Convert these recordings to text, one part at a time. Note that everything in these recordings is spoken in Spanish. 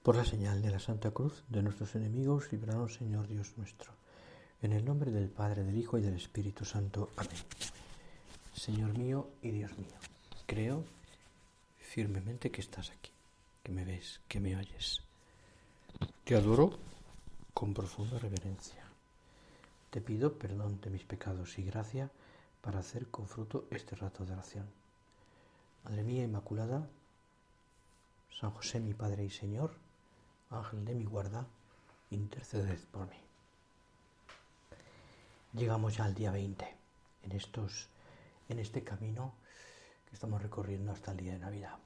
Por la señal de la Santa Cruz de nuestros enemigos, líbranos, Señor Dios nuestro. En el nombre del Padre, del Hijo y del Espíritu Santo. Amén. Señor mío y Dios mío, creo firmemente que estás aquí, que me ves, que me oyes. Te adoro con profunda reverencia. Te pido perdón de mis pecados y gracia para hacer con fruto este rato de oración. Madre mía Inmaculada, San José mi Padre y Señor, Ángel de mi guarda, interceded por mí. Llegamos ya al día 20, en este camino que estamos recorriendo hasta el día de Navidad.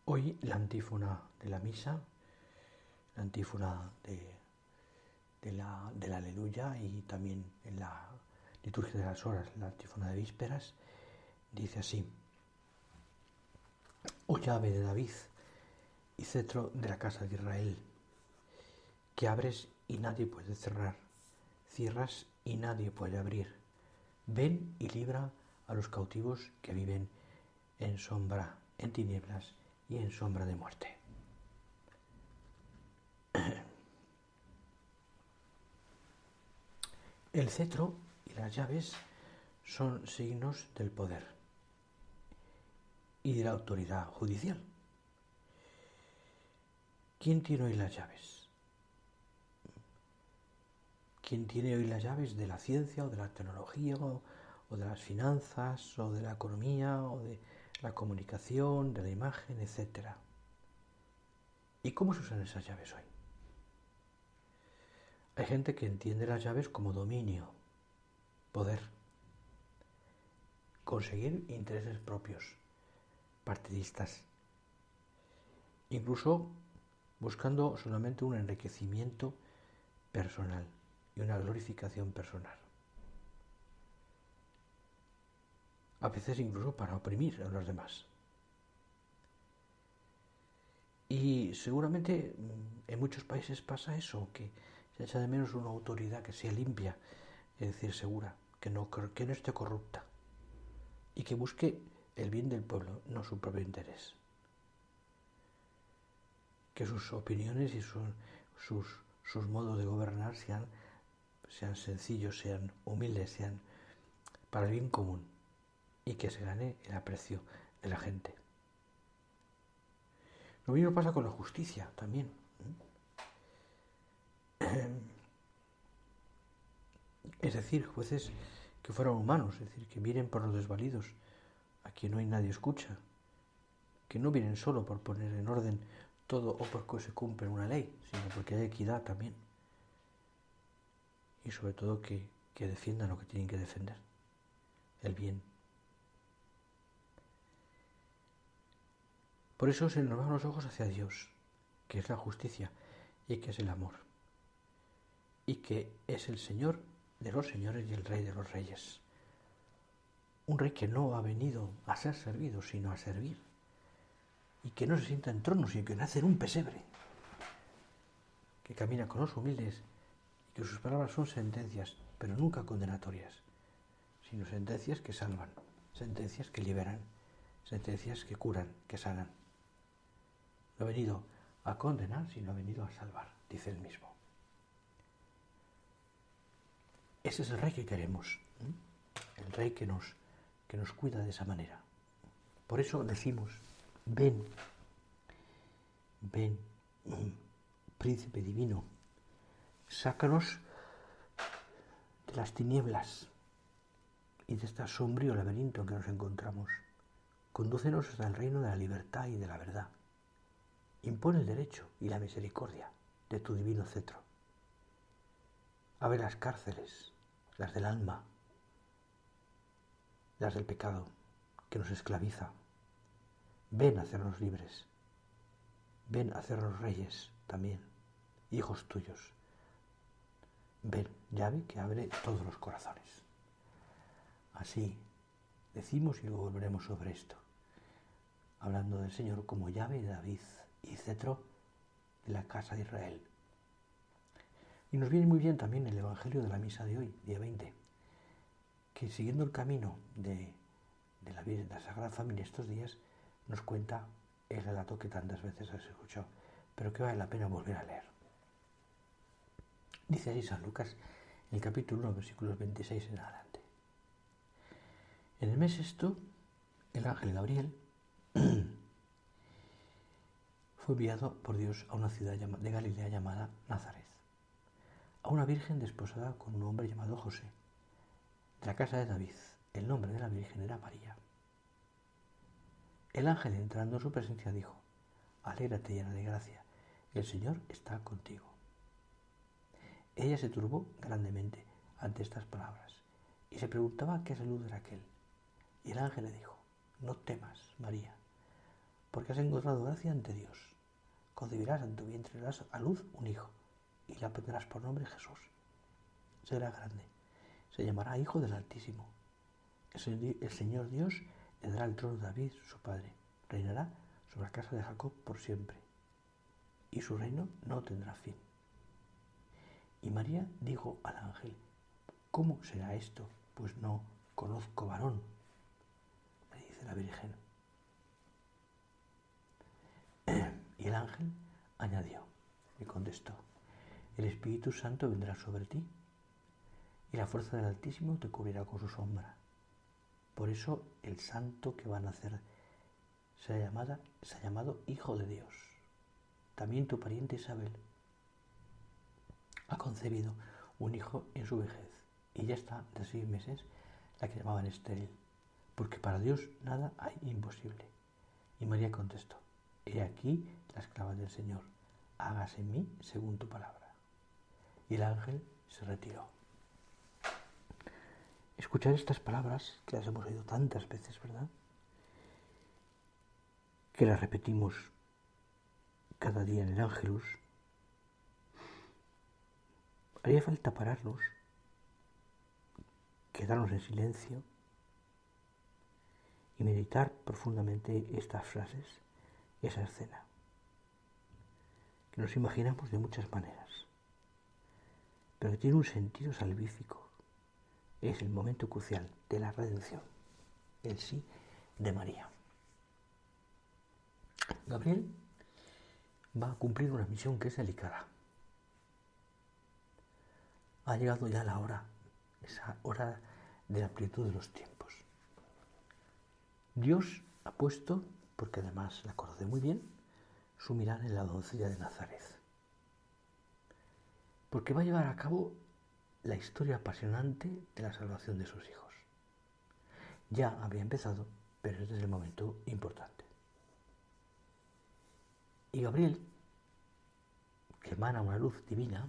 Hoy la antífona de la misa, la antífona de la Aleluya, y también en la liturgia de las horas, la antífona de vísperas, dice así: Oh llave de David y cetro de la casa de Israel, que abres y nadie puede cerrar, cierras y nadie puede abrir. Ven y libra a los cautivos que viven en sombra, en tinieblas y en sombra de muerte. El cetro y las llaves son signos del poder y de la autoridad judicial. ¿Quién tiene hoy las llaves? ¿Quién tiene hoy las llaves de la ciencia o de la tecnología o de las finanzas o de la economía o de la comunicación, de la imagen, etcétera? ¿Y cómo se usan esas llaves hoy? Hay gente que entiende las llaves como dominio, poder, conseguir intereses propios, partidistas, incluso buscando solamente un enriquecimiento personal y una glorificación personal. A veces incluso para oprimir a los demás. Y seguramente en muchos países pasa eso, que se echa de menos una autoridad que sea limpia, es decir, segura, que no esté corrupta y que busque el bien del pueblo, no su propio interés. Que sus opiniones y sus modos de gobernar sean sencillos, sean humildes, sean para el bien común y que se gane el aprecio de la gente. Lo mismo pasa con la justicia también. Es decir, jueces que fueran humanos, es decir, que miren por los desvalidos, a quien hoy nadie escucha, que no vienen solo por poner en orden todo o porque se cumple una ley, sino porque hay equidad también. Y sobre todo que defiendan lo que tienen que defender, el bien. Por eso se nos van los ojos hacia Dios, que es la justicia y que es el amor, y que es el Señor de los señores y el Rey de los reyes. Un rey que no ha venido a ser servido, sino a servir, y que no se sienta en trono, sino que nace en un pesebre, que camina con los humildes y que sus palabras son sentencias, pero nunca condenatorias, sino sentencias que salvan, sentencias que liberan, sentencias que curan, que sanan. No ha venido a condenar, sino ha venido a salvar, dice él mismo. Ese es el rey que queremos, el rey que nos cuida de esa manera. Por eso decimos: ven, ven, príncipe divino, sácanos de las tinieblas y de este sombrío laberinto en que nos encontramos. Condúcenos hasta el reino de la libertad y de la verdad. Impone el derecho y la misericordia de tu divino cetro. Abre las cárceles, las del alma, las del pecado, que nos esclaviza. Ven a hacernos libres. Ven a hacernos reyes también, hijos tuyos. Ven, llave que abre todos los corazones. Así decimos y luego volveremos sobre esto, hablando del Señor como llave de David y cetro de la casa de Israel. Y nos viene muy bien también el Evangelio de la misa de hoy, día 20, que siguiendo el camino de la Sagrada Familia estos días, nos cuenta el relato que tantas veces has escuchado pero que vale la pena volver a leer. Dice así San Lucas, en el capítulo 1, versículos 26 en adelante. En el mes sexto, el ángel Gabriel fue enviado por Dios a una ciudad de Galilea llamada Nazaret, a una virgen desposada con un hombre llamado José, de la casa de David. El nombre de la virgen era María. El ángel, entrando en su presencia, dijo: Alégrate, llena de gracia, el Señor está contigo. Ella se turbó grandemente ante estas palabras y se preguntaba qué salud era aquel. Y el ángel le dijo: No temas, María, porque has encontrado gracia ante Dios. Concebirás en tu vientre y darás a luz un hijo, y le pondrás por nombre Jesús. Será grande, se llamará Hijo del Altísimo. El Señor Dios le dará el trono de David, su padre. Reinará sobre la casa de Jacob por siempre, y su reino no tendrá fin. Y María dijo al ángel: ¿Cómo será esto? Pues no conozco varón. Le dice la Virgen. Y el ángel añadió, y contestó: El Espíritu Santo vendrá sobre ti, y la fuerza del Altísimo te cubrirá con su sombra. Por eso el santo que va a nacer se ha llamado Hijo de Dios. También tu pariente Isabel ha concebido un hijo en su vejez, y ya está de 6 meses, la que llamaban estéril, porque para Dios nada hay imposible. Y María contestó: He aquí la esclava del Señor, hágase en mí según tu palabra. Y el ángel se retiró. Escuchar estas palabras, que las hemos oído tantas veces, ¿verdad?, que las repetimos cada día en el Ángelus, haría falta pararnos, quedarnos en silencio y meditar profundamente estas frases, esa escena, que nos imaginamos de muchas maneras, pero que tiene un sentido salvífico. Es el momento crucial de la redención, el sí de María. Gabriel va a cumplir una misión que es delicada. Ha llegado ya la hora, esa hora de la plenitud de los tiempos. Dios ha puesto, porque además la conoce muy bien, su mirada en la doncella de Nazaret, porque va a llevar a cabo la historia apasionante de la salvación de sus hijos. Ya había empezado, pero este es el momento importante. Y Gabriel, que emana una luz divina,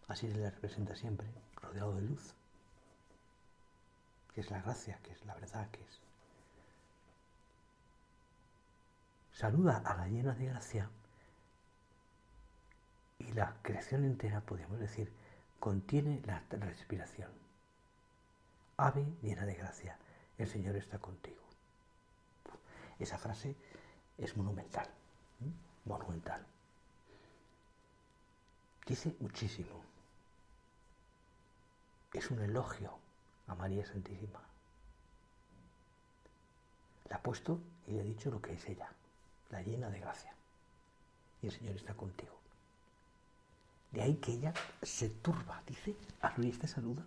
así se le representa siempre, rodeado de luz, que es la gracia, que es la verdad, que es. Saluda a la llena de gracia, y la creación entera, podríamos decir, contiene la respiración. Ave llena de gracia, el Señor está contigo. Esa frase es monumental, monumental. Dice muchísimo. Es un elogio a María Santísima. La ha puesto y le ha dicho lo que es ella, la llena de gracia. Y el Señor está contigo. De ahí que ella se turba, dice, al oír esta saludo,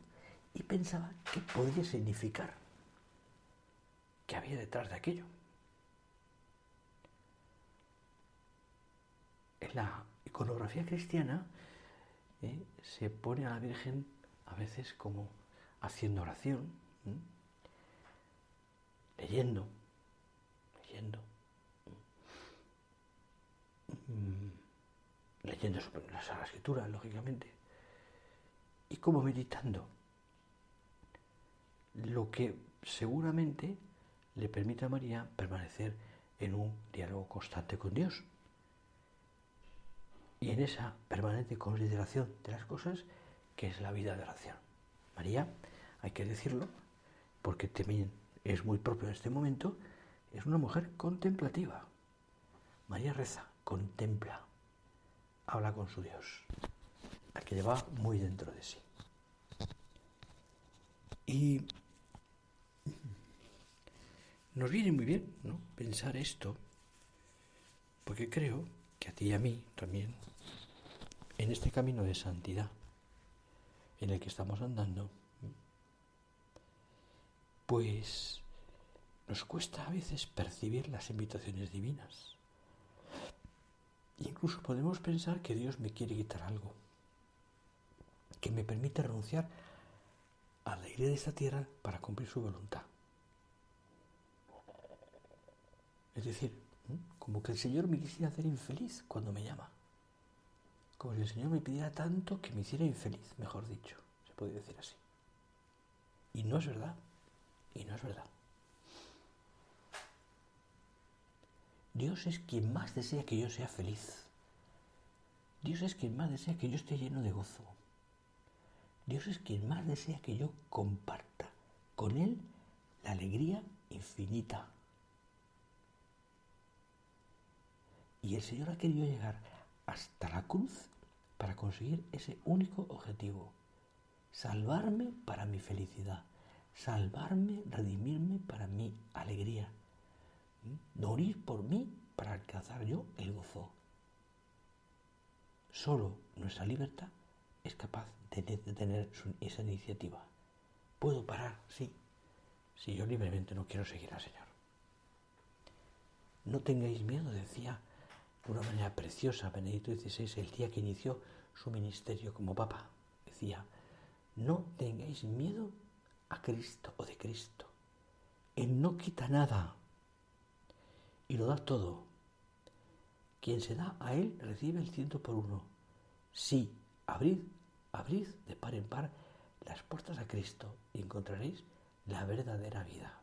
y pensaba qué podría significar, qué había detrás de aquello. En la iconografía cristiana se pone a la Virgen a veces como haciendo oración, leyendo, leyendo sobre la Sagrada Escritura, lógicamente, y como meditando, lo que seguramente le permite a María permanecer en un diálogo constante con Dios. Y en esa permanente consideración de las cosas, que es la vida de oración. María, hay que decirlo, porque también es muy propio en este momento, es una mujer contemplativa. María reza, contempla, habla con su Dios, al que lleva muy dentro de sí. Y nos viene muy bien, ¿no?, pensar esto, porque creo que a ti y a mí también, en este camino de santidad en el que estamos andando, pues nos cuesta a veces percibir las invitaciones divinas. Incluso podemos pensar que Dios me quiere quitar algo, que me permite renunciar a la alegría de esta tierra para cumplir su voluntad. Es decir, como que el Señor me quisiera hacer infeliz cuando me llama. Como si el Señor me pidiera tanto que me hiciera infeliz, mejor dicho, se puede decir así. Y no es verdad, y no es verdad. Dios es quien más desea que yo sea feliz. Dios es quien más desea que yo esté lleno de gozo. Dios es quien más desea que yo comparta con Él la alegría infinita. Y el Señor ha querido llegar hasta la cruz para conseguir ese único objetivo: salvarme para mi felicidad, salvarme, redimirme para mi alegría, morir por mí para alcanzar yo el gozo. Solo nuestra libertad es capaz de tener esa iniciativa. Puedo parar, sí, si yo libremente no quiero seguir al Señor. No tengáis miedo, decía de una manera preciosa Benedicto XVI el día que inició su ministerio como Papa. Decía: no tengáis miedo a Cristo o de Cristo. Él no quita nada y lo da todo. Quien se da a Él recibe el 100 por 1. Sí, abrid de par en par las puertas a Cristo y encontraréis la verdadera vida.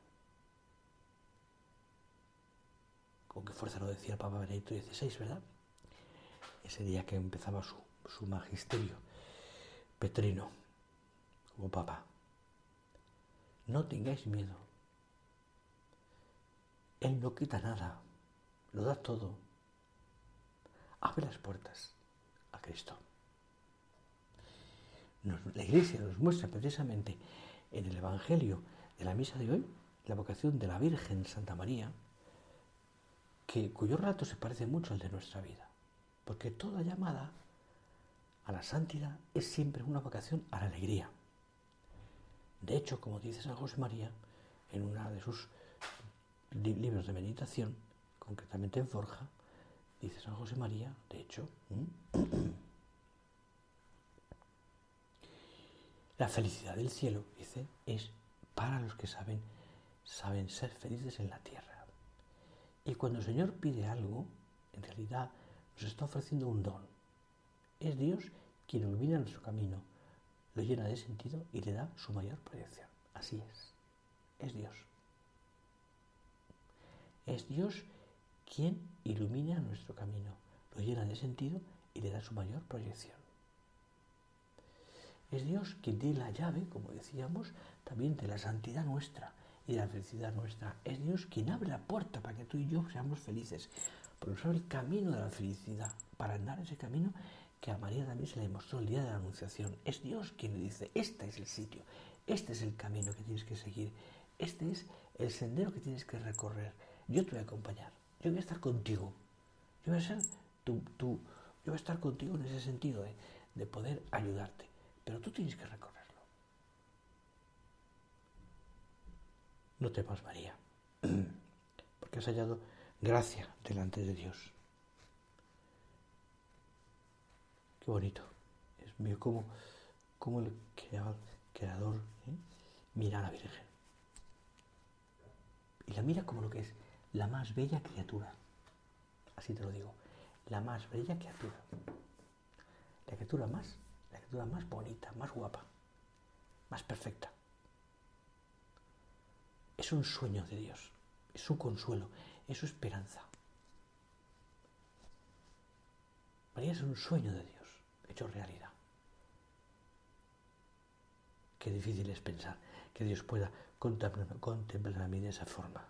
Con qué fuerza lo decía el Papa Benedicto XVI, ¿verdad? Ese día que empezaba su magisterio petrino como Papa. No tengáis miedo. Él no quita nada, lo da todo. Abre las puertas a Cristo. La Iglesia nos muestra precisamente en el Evangelio de la misa de hoy la vocación de la Virgen Santa María, cuyo relato se parece mucho al de nuestra vida, porque toda llamada a la santidad es siempre una vocación a la alegría. De hecho, como dice San José María en uno de sus libros de meditación, concretamente en Forja, dice San José María, de hecho, la felicidad del cielo, dice, es para los que saben ser felices en la tierra. Y cuando el Señor pide algo, en realidad nos está ofreciendo un don. Es Dios quien ilumina nuestro camino, lo llena de sentido y le da su mayor proyección. Así es Dios. Es Dios quien ilumina nuestro camino, lo llena de sentido y le da su mayor proyección. Es Dios quien tiene la llave, como decíamos, también de la santidad nuestra y de la felicidad nuestra. Es Dios quien abre la puerta para que tú y yo seamos felices, porque nos abre el camino de la felicidad, para andar ese camino que a María también se le mostró el día de la Anunciación. Es Dios quien le dice: este es el sitio, este es el camino que tienes que seguir, este es el sendero que tienes que recorrer. Yo te voy a acompañar, yo voy a estar contigo, yo voy a ser yo voy a estar contigo en ese sentido de poder ayudarte, pero tú tienes que recorrerlo. No temas, María, porque has hallado gracia delante de Dios. Qué bonito. Es mío como el Creador mira a la Virgen. Y la mira como lo que es la más bella criatura. Así te lo digo. La más bella criatura. La criatura más bonita, más guapa, más perfecta. Es un sueño de Dios. Es su consuelo. Es su esperanza. María es un sueño de Dios hecho realidad. Qué difícil es pensar que Dios pueda contemplar a mí de esa forma.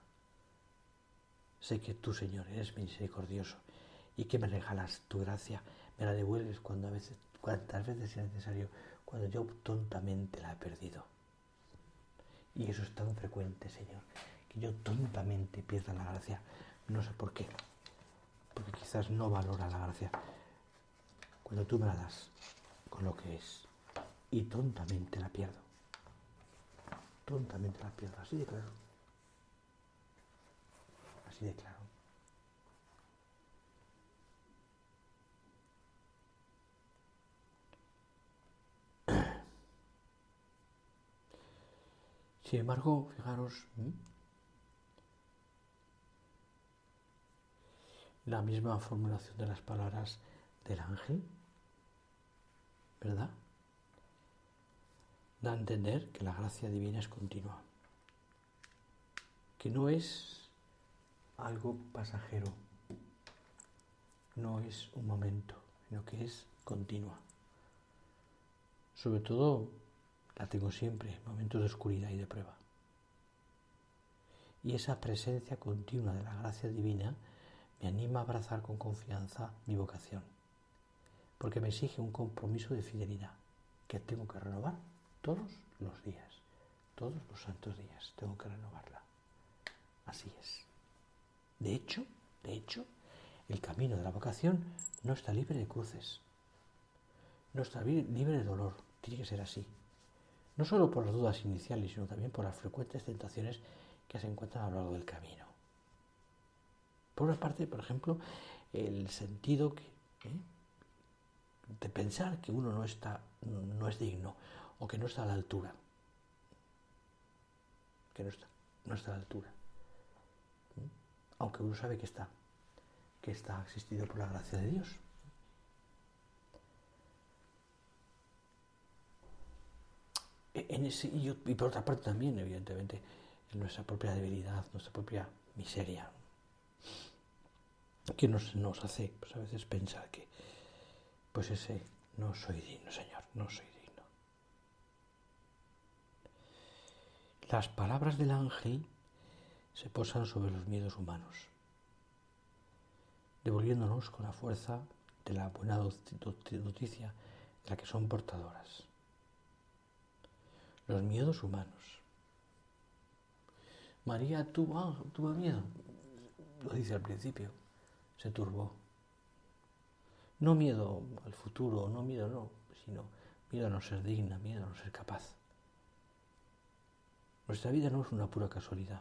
Sé que tú, Señor, eres misericordioso y que me regalas tu gracia, me la devuelves cuantas veces sea necesario, cuando yo tontamente la he perdido. Y eso es tan frecuente, Señor, que yo tontamente pierda la gracia, no sé por qué, porque quizás no valora la gracia cuando tú me la das con lo que es, y tontamente la pierdo. Tontamente la pierdo, así de claro. Así de claro. Sin embargo, fijaros, la misma formulación de las palabras del ángel, ¿verdad? Da a entender que la gracia divina es continua, que no es algo pasajero, no es un momento, sino que es continua. Sobre todo la tengo siempre, en momentos de oscuridad y de prueba. Y esa presencia continua de la gracia divina me anima a abrazar con confianza mi vocación, porque me exige un compromiso de fidelidad que tengo que renovar todos los días, todos los santos días, tengo que renovarla. Así es. De hecho, el camino de la vocación no está libre de cruces, no está libre de dolor, tiene que ser así. No solo por las dudas iniciales, sino también por las frecuentes tentaciones que se encuentran a lo largo del camino. Por una parte, por ejemplo, el sentido de pensar que uno no es digno o que no está a la altura. Que no está a la altura. Aunque uno sabe que está asistido por la gracia de Dios. Y por otra parte también, evidentemente, en nuestra propia debilidad, nuestra propia miseria, que nos hace pues, a veces pensar que pues ese no soy digno, Señor, no soy digno. Las palabras del ángel se posan sobre los miedos humanos, devolviéndonos con la fuerza de la buena noticia de la que son portadoras. Los miedos humanos. María tuvo miedo, lo dice al principio, se turbó. No miedo al futuro, sino miedo a no ser digna, miedo a no ser capaz. Nuestra vida no es una pura casualidad,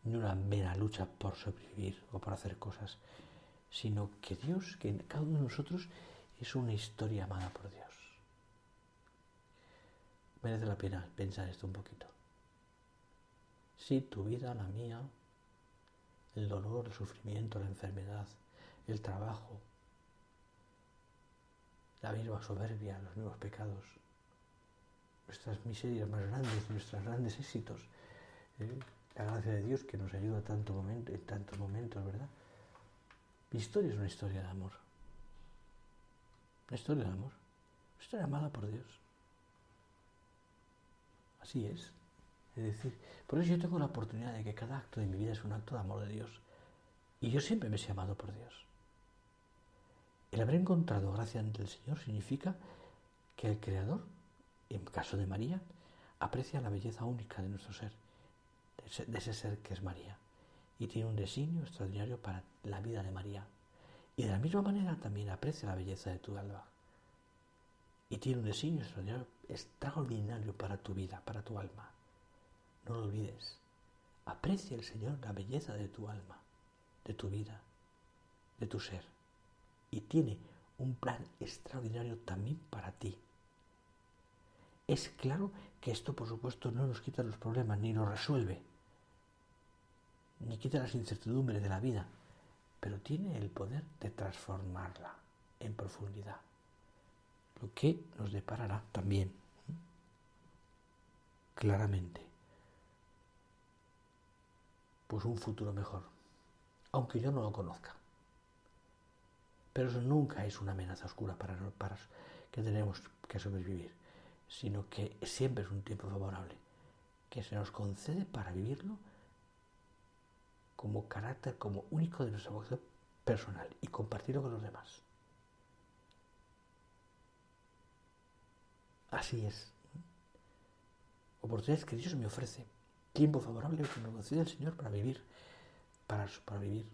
ni una mera lucha por sobrevivir o por hacer cosas, sino que Dios, que cada uno de nosotros es una historia amada por Dios. Merece la pena pensar esto un poquito. Sí, tu vida, la mía, el dolor, el sufrimiento, la enfermedad, el trabajo, la misma soberbia, los mismos pecados, nuestras miserias más grandes, nuestros grandes éxitos, la gracia de Dios que nos ayuda en tantos momentos, ¿verdad? Mi historia es una historia de amor. Una historia de amor. Una historia amada por Dios. Así es. Es decir, por eso yo tengo la oportunidad de que cada acto de mi vida es un acto de amor de Dios. Y yo siempre me he amado por Dios. El haber encontrado gracia ante el Señor significa que el Creador, en caso de María, aprecia la belleza única de nuestro ser, de ese ser que es María, y tiene un designio extraordinario para la vida de María. Y de la misma manera también aprecia la belleza de tu alma, y tiene un designio extraordinario para tu vida, para tu alma. No lo olvides. Aprecia el Señor la belleza de tu alma, de tu vida, de tu ser. Y tiene un plan extraordinario también para ti. Es claro que esto, por supuesto, no nos quita los problemas, ni los resuelve, ni quita las incertidumbres de la vida, pero tiene el poder de transformarla en profundidad, lo que nos deparará también, claramente, pues un futuro mejor, aunque yo no lo conozca. Pero eso nunca es una amenaza oscura para que tenemos que sobrevivir, sino que siempre es un tiempo favorable, que se nos concede para vivirlo como carácter, como único de nuestra vocación personal y compartirlo con los demás. Así es. Oportunidades que Dios me ofrece, tiempo favorable que me concede el Señor para vivir, para vivir.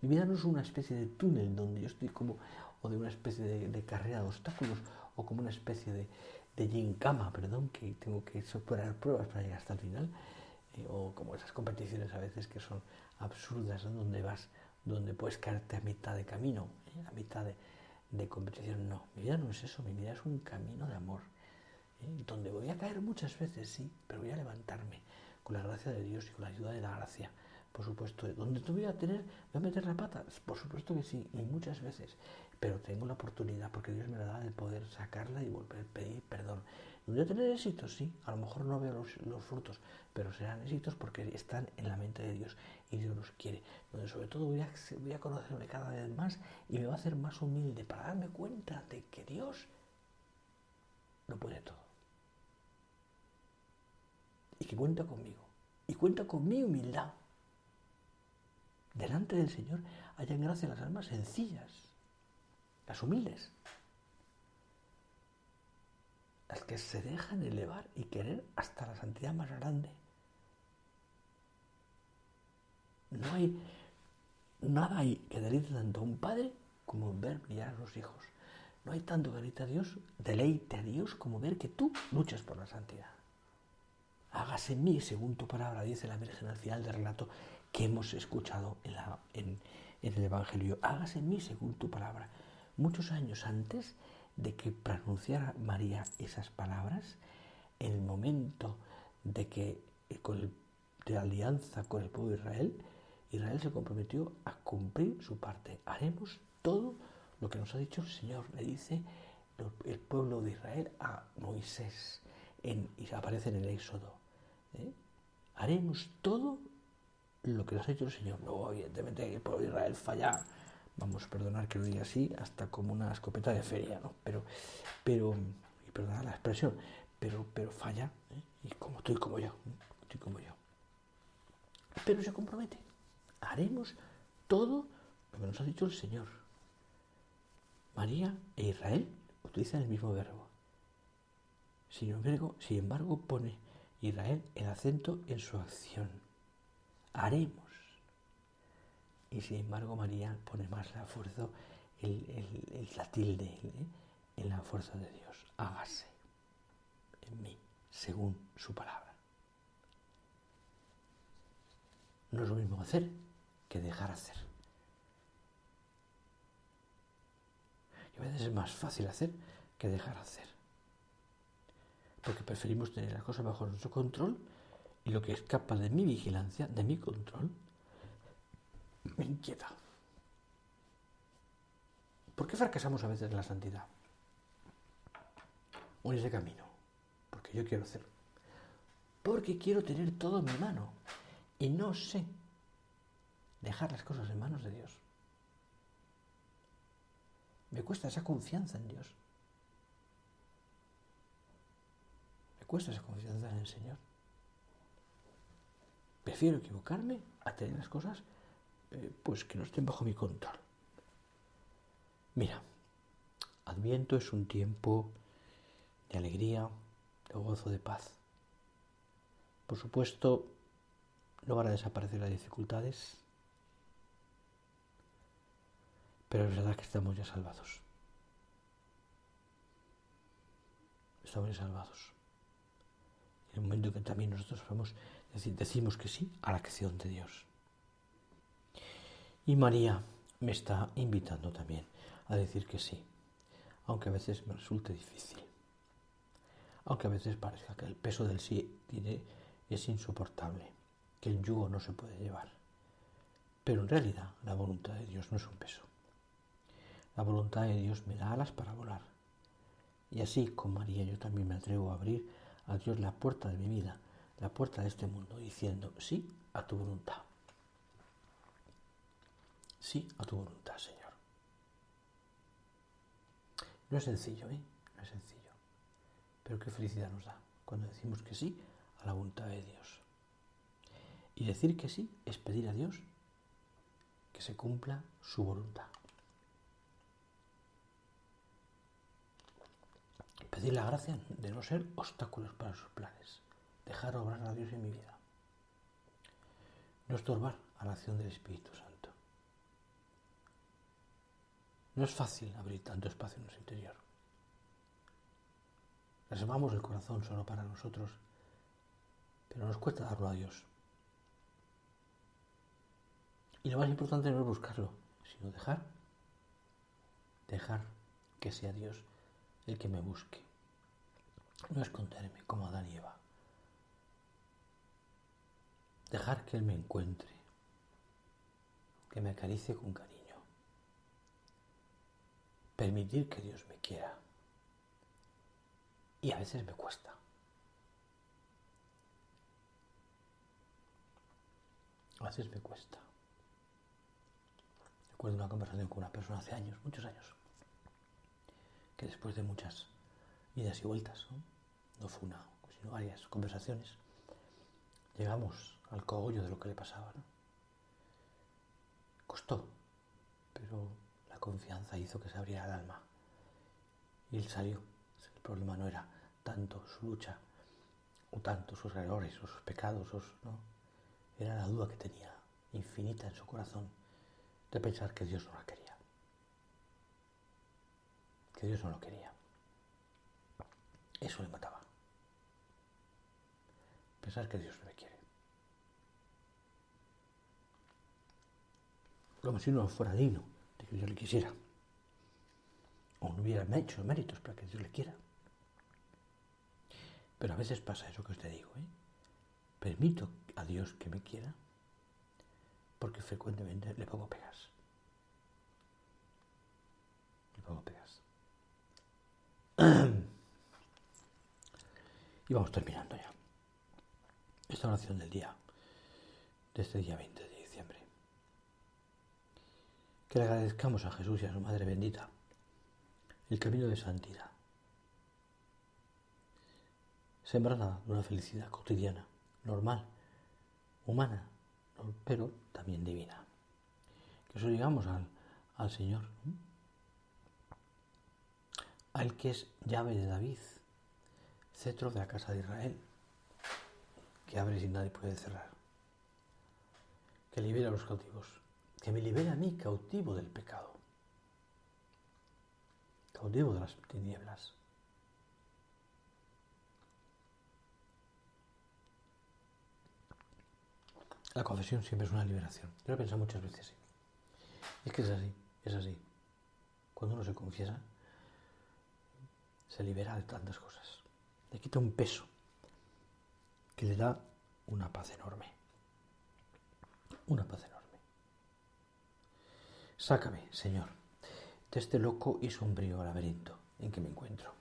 Mi vida no es una especie de túnel donde yo estoy como, o de una especie de carrera de obstáculos, o como una especie de gincama, que tengo que superar pruebas para llegar hasta el final, o como esas competiciones a veces que son absurdas, ¿no? Donde puedes caerte a mitad de camino, a mitad de competición. No, mi vida no es eso, mi vida es un camino de amor, donde voy a caer muchas veces, sí, pero voy a levantarme con la gracia de Dios y con la ayuda de la gracia. Por supuesto, donde tú voy a meter la pata, por supuesto que sí, y muchas veces, pero tengo la oportunidad, porque Dios me la da, de poder sacarla y volver a pedir perdón. Voy a tener éxitos, sí, a lo mejor no veo los frutos, pero serán éxitos porque están en la mente de Dios y Dios los quiere. Donde sobre todo voy a conocerme cada vez más y me va a hacer más humilde para darme cuenta de que Dios lo puede todo. Y que cuenta conmigo. Y cuenta con mi humildad. Delante del Señor hayan gracia las almas sencillas, las humildes, las que se dejan elevar y querer hasta la santidad más grande. No hay nada que deleite tanto a un padre como ver brillar a los hijos. No hay tanto deleite a Dios como ver que tú luchas por la santidad. Hágase en mí según tu palabra, dice la Virgen al final del relato que hemos escuchado en el Evangelio. Hágase en mí según tu palabra. Muchos años antes de que pronunciara María esas palabras, en el momento de la alianza con el pueblo de Israel se comprometió a cumplir su parte. Haremos todo lo que nos ha dicho el Señor, le dice el pueblo de Israel a Moisés, y aparece en el Éxodo. Haremos todo lo que nos ha dicho el Señor. Luego, evidentemente, el pueblo de Israel falla, vamos a perdonar que lo diga así, hasta como una escopeta de feria, ¿no? Pero y perdonad la expresión, pero falla, y como tú y como yo, pero se compromete. Haremos todo lo que nos ha dicho el Señor. María e Israel utilizan el mismo verbo. Sin embargo, pone Israel el acento en su acción. Haremos. Y sin embargo, María pone más la fuerza, la tilde, en la fuerza de Dios. Hágase en mí, según su palabra. No es lo mismo hacer que dejar hacer. Y a veces es más fácil hacer que dejar hacer. Porque preferimos tener las cosas bajo nuestro control y lo que escapa de mi vigilancia, de mi control, me inquieta. ¿Por qué fracasamos a veces en la santidad? O en ese camino. Porque yo quiero hacer. Porque quiero tener todo en mi mano. Y no sé dejar las cosas en manos de Dios. Me cuesta esa confianza en Dios. Me cuesta esa confianza en el Señor. Prefiero equivocarme a tener las cosas pues que no estén bajo mi control. Mira, Adviento es un tiempo de alegría, de gozo, de paz. Por supuesto, no van a desaparecer las dificultades, pero es verdad que estamos ya salvados. Estamos ya salvados. En el momento en que también nosotros decimos que sí a la acción de Dios. Y María me está invitando también a decir que sí, aunque a veces me resulte difícil. Aunque a veces parezca que el peso del sí es insoportable, que el yugo no se puede llevar. Pero en realidad la voluntad de Dios no es un peso. La voluntad de Dios me da alas para volar. Y así con María yo también me atrevo a abrir a Dios la puerta de mi vida, la puerta de este mundo, diciendo sí a tu voluntad. Sí a tu voluntad, Señor. No es sencillo, No es sencillo. Pero qué felicidad nos da cuando decimos que sí a la voluntad de Dios. Y decir que sí es pedir a Dios que se cumpla su voluntad. Pedir la gracia de no ser obstáculos para sus planes. Dejar obrar a Dios en mi vida. No estorbar a la acción del Espíritu Santo. No es fácil abrir tanto espacio en nuestro interior. Reservamos el corazón solo para nosotros, pero nos cuesta darlo a Dios. Y lo más importante no es buscarlo, sino dejar que sea Dios el que me busque. No esconderme como Adán y Eva. Dejar que Él me encuentre, que me acaricie con cariño. Permitir que Dios me quiera. Y a veces me cuesta. A veces me cuesta. Recuerdo una conversación con una persona hace años, muchos años, que después de muchas idas y vueltas, no fue una, sino varias conversaciones, llegamos al cogollo de lo que le pasaba, ¿no? Costó, pero la confianza hizo que se abriera el alma. Y él salió. El problema no era tanto su lucha, o tanto sus errores, o sus pecados, ¿no? Era la duda que tenía, infinita en su corazón, de pensar que Dios no la quería. Que Dios no lo quería. Eso le mataba. Pensar que Dios no me quiere. Como si uno fuera digno de que Dios le quisiera. O no hubiera hecho méritos para que Dios le quiera. Pero a veces pasa eso que os te digo, Permito a Dios que me quiera porque frecuentemente le pongo pegas. Y vamos terminando ya. Esta oración del día, de este día 20 de diciembre. Que le agradezcamos a Jesús y a su Madre bendita el camino de santidad, sembrada de una felicidad cotidiana, normal, humana, pero también divina. Que eso llegamos al Señor, al que es llave de David, cetro de la casa de Israel, que abre sin nadie puede cerrar, que libera a los cautivos, que me libera a mí, cautivo del pecado, cautivo de las tinieblas. La confesión siempre es una liberación. Yo lo he pensado muchas veces, sí. Es que es así. Cuando uno se confiesa, se libera de tantas cosas. Le quita un peso que le da una paz enorme. Una paz enorme. Sácame, Señor, de este loco y sombrío laberinto en que me encuentro.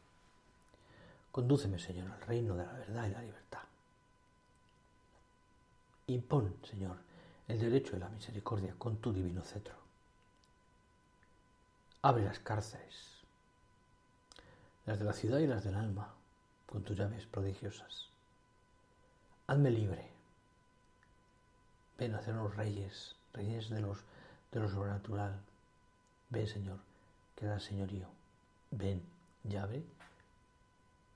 Condúceme, Señor, al reino de la verdad y la libertad. Impón, Señor, el derecho y la misericordia con tu divino cetro. Abre las cárceles, las de la ciudad y las del alma, con tus llaves prodigiosas. Hazme libre. Ven a hacernos reyes de lo sobrenatural. Ven, Señor, que da señorío. Ven, llave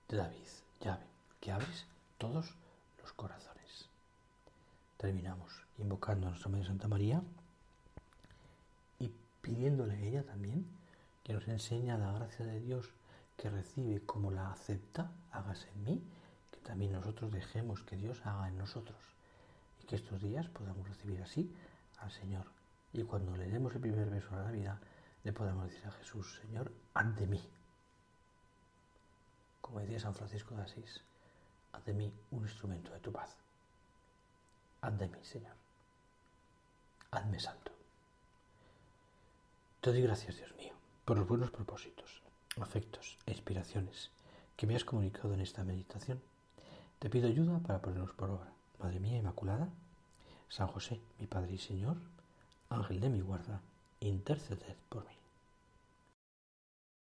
de David, llave, que abres todos los corazones. Terminamos invocando a nuestra Madre Santa María y pidiéndole a ella también que nos enseñe la gracia de Dios que recibe como la acepta, hágase en mí, que también nosotros dejemos que Dios haga en nosotros y que estos días podamos recibir así al Señor. Y cuando le demos el primer beso a la Navidad, le podamos decir a Jesús, Señor, haz de mí, como decía San Francisco de Asís, haz de mí un instrumento de tu paz. Haz de mí, Señor. Hazme santo. Te doy gracias, Dios mío, por los buenos propósitos, afectos e inspiraciones que me has comunicado en esta meditación. Te pido ayuda para ponerlos por obra. Madre mía Inmaculada, San José, mi Padre y Señor, Ángel de mi guarda, interceded por mí.